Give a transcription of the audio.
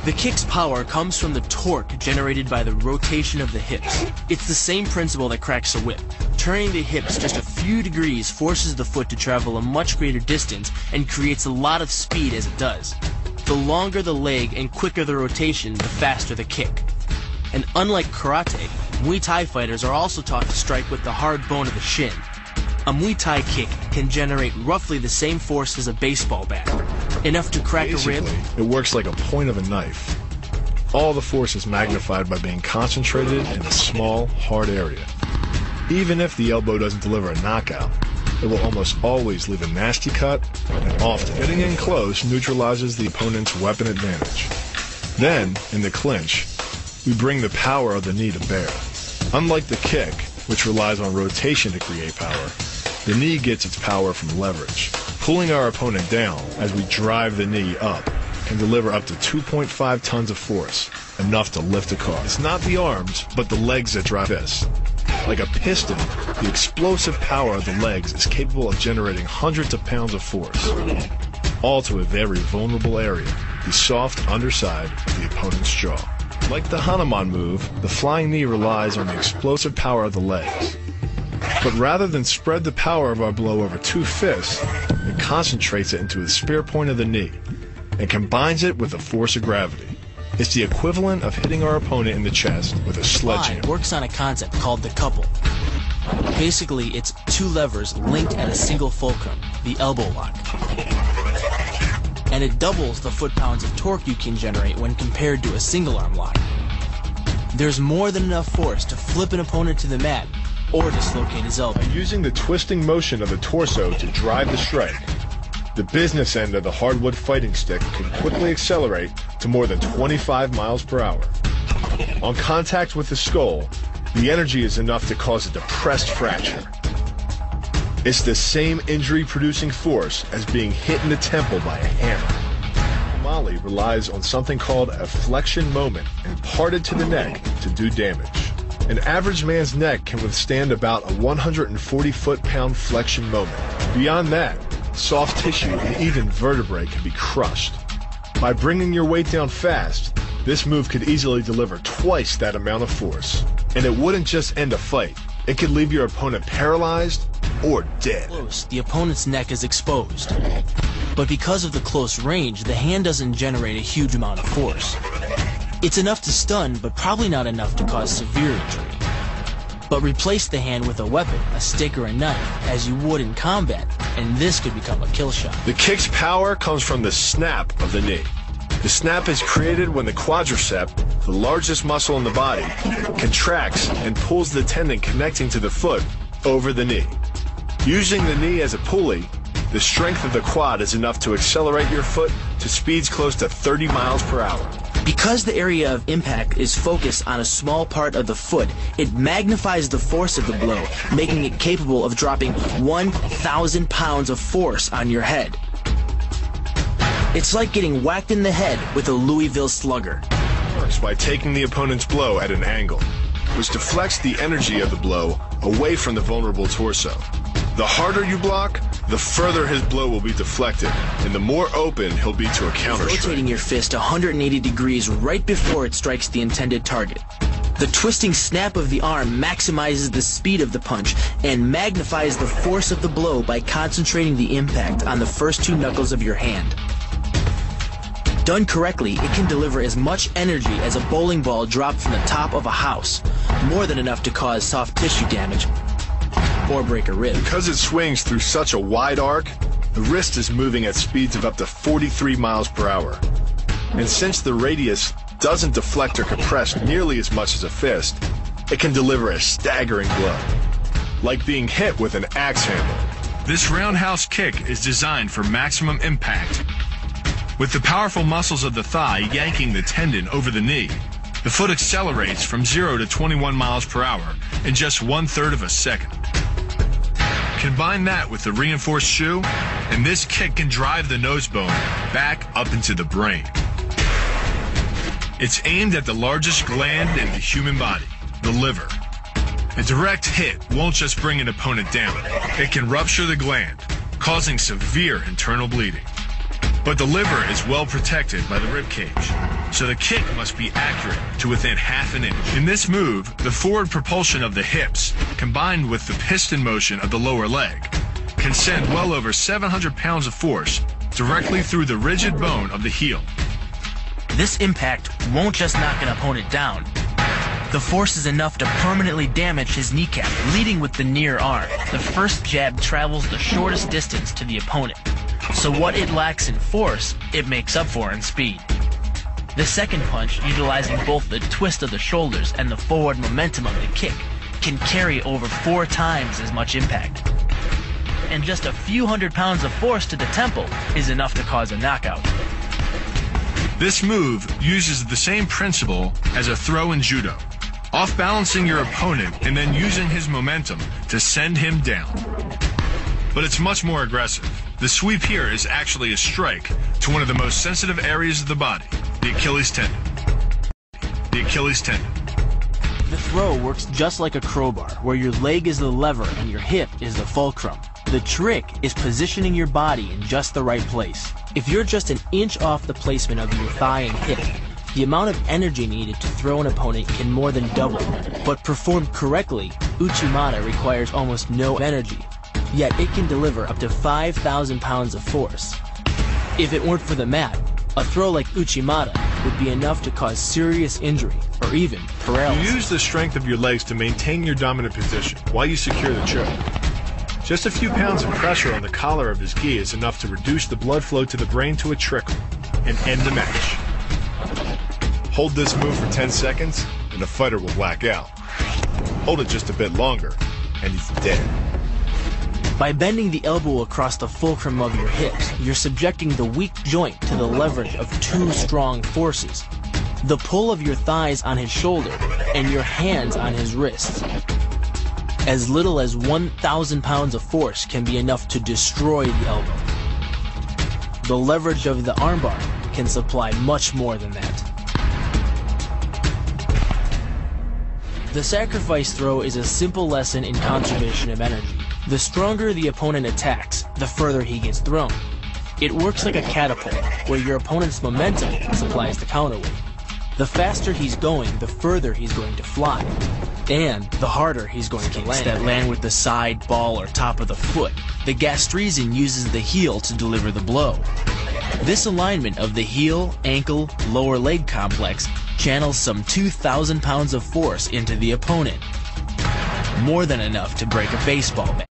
The kick's power comes from the torque generated by the rotation of the hips. It's the same principle that cracks a whip. Turning the hips just a few degrees forces the foot to travel a much greater distance and creates a lot of speed as it does. The longer the leg and quicker the rotation, the faster the kick. And unlike karate, Muay Thai fighters are also taught to strike with the hard bone of the shin. A Muay Thai kick can generate roughly the same force as a baseball bat, enough to crack a rib. It works like a point of a knife. All the force is magnified by being concentrated in a small, hard area. Even if the elbow doesn't deliver a knockout, it will almost always leave a nasty cut, and often getting in close neutralizes the opponent's weapon advantage. Then, in the clinch, we bring the power of the knee to bear. Unlike the kick, which relies on rotation to create power, the knee gets its power from leverage. Pulling our opponent down as we drive the knee up can deliver up to 2.5 tons of force, enough to lift a car. It's not the arms, but the legs that drive this. Like a piston, the explosive power of the legs is capable of generating hundreds of pounds of force, all to a very vulnerable area, the soft underside of the opponent's jaw. Like the Hanuman move, the flying knee relies on the explosive power of the legs. But rather than spread the power of our blow over two fists, it concentrates it into the spear point of the knee and combines it with the force of gravity. It's the equivalent of hitting our opponent in the chest with a sledgehammer. Works on a concept called the couple. Basically, it's two levers linked at a single fulcrum, the elbow lock. And it doubles the foot-pounds of torque you can generate when compared to a single arm lock. There's more than enough force to flip an opponent to the mat or dislocate his elbow. Using the twisting motion of the torso to drive the strike, the business end of the hardwood fighting stick can quickly accelerate to more than 25 miles per hour. On contact with the skull, the energy is enough to cause a depressed fracture. It's the same injury-producing force as being hit in the temple by a hammer. Mali relies on something called a flexion moment imparted to the neck to do damage. An average man's neck can withstand about a 140 foot-pound flexion moment. Beyond that, soft tissue and even vertebrae can be crushed. By bringing your weight down fast, this move could easily deliver twice that amount of force. And it wouldn't just end a fight. It could leave your opponent paralyzed or dead. Close, the opponent's neck is exposed. But because of the close range, the hand doesn't generate a huge amount of force. It's enough to stun, but probably not enough to cause severe injury. But replace the hand with a weapon, a stick or a knife, as you would in combat, and this could become a kill shot. The kick's power comes from the snap of the knee. The snap is created when the quadricep, the largest muscle in the body, contracts and pulls the tendon connecting to the foot over the knee. Using the knee as a pulley, the strength of the quad is enough to accelerate your foot to speeds close to 30 miles per hour. Because the area of impact is focused on a small part of the foot, it magnifies the force of the blow, making it capable of dropping 1,000 pounds of force on your head. It's like getting whacked in the head with a Louisville Slugger. It works by taking the opponent's blow at an angle, which deflects the energy of the blow away from the vulnerable torso. The harder you block, the further his blow will be deflected, and the more open he'll be to a counter-strike. Rotating your fist 180 degrees right before it strikes the intended target. The twisting snap of the arm maximizes the speed of the punch and magnifies the force of the blow by concentrating the impact on the first two knuckles of your hand. Done correctly, it can deliver as much energy as a bowling ball dropped from the top of a house, more than enough to cause soft tissue damage or break a rib. Because it swings through such a wide arc, the wrist is moving at speeds of up to 43 miles per hour. And since the radius doesn't deflect or compress nearly as much as a fist, it can deliver a staggering blow, like being hit with an axe handle. This roundhouse kick is designed for maximum impact. With the powerful muscles of the thigh yanking the tendon over the knee, the foot accelerates from 0 to 21 miles per hour in just 1/3 of a second. Combine that with the reinforced shoe, and this kick can drive the nose bone back up into the brain. It's aimed at the largest gland in the human body, the liver. A direct hit won't just bring an opponent down. It can rupture the gland, causing severe internal bleeding. But the liver is well protected by the rib cage. so the kick must be accurate to within half an inch. In this move, the forward propulsion of the hips, combined with the piston motion of the lower leg, can send well over 700 pounds of force directly through the rigid bone of the heel. This impact won't just knock an opponent down. The force is enough to permanently damage his kneecap, leading with the near arm. The first jab travels the shortest distance to the opponent, so what it lacks in force, it makes up for in speed. The second punch, utilizing both the twist of the shoulders and the forward momentum of the kick, can carry over 4 times as much impact. And just a few hundred pounds of force to the temple is enough to cause a knockout. This move uses the same principle as a throw in judo, off-balancing your opponent and then using his momentum to send him down. But it's much more aggressive. The sweep here is actually a strike to one of the most sensitive areas of the body, the Achilles tendon. The Achilles tendon. The throw works just like a crowbar, where your leg is the lever and your hip is the fulcrum. The trick is positioning your body in just the right place. If you're just an inch off the placement of your thigh and hip, the amount of energy needed to throw an opponent can more than double. But performed correctly, Uchimata requires almost no energy, yet it can deliver up to 5,000 pounds of force. If it weren't for the mat, a throw like Uchimata would be enough to cause serious injury or even paralysis. You use the strength of your legs to maintain your dominant position while you secure the choke. Just a few pounds of pressure on the collar of his gi is enough to reduce the blood flow to the brain to a trickle and end the match. Hold this move for 10 seconds and the fighter will black out. Hold it just a bit longer and he's dead. By bending the elbow across the fulcrum of your hips, you're subjecting the weak joint to the leverage of 2 strong forces: the pull of your thighs on his shoulder and your hands on his wrists. As little as 1,000 pounds of force can be enough to destroy the elbow. The leverage of the armbar can supply much more than that. The sacrifice throw is a simple lesson in conservation of energy. The stronger the opponent attacks, the further he gets thrown. It works like a catapult, where your opponent's momentum supplies the counterweight. The faster he's going, the further he's going to fly, and the harder he's going to land. That land with the side, ball, or top of the foot. The gastrizin uses the heel to deliver the blow. This alignment of the heel, ankle, lower leg complex channels some 2,000 pounds of force into the opponent. More than enough to break a baseball bat.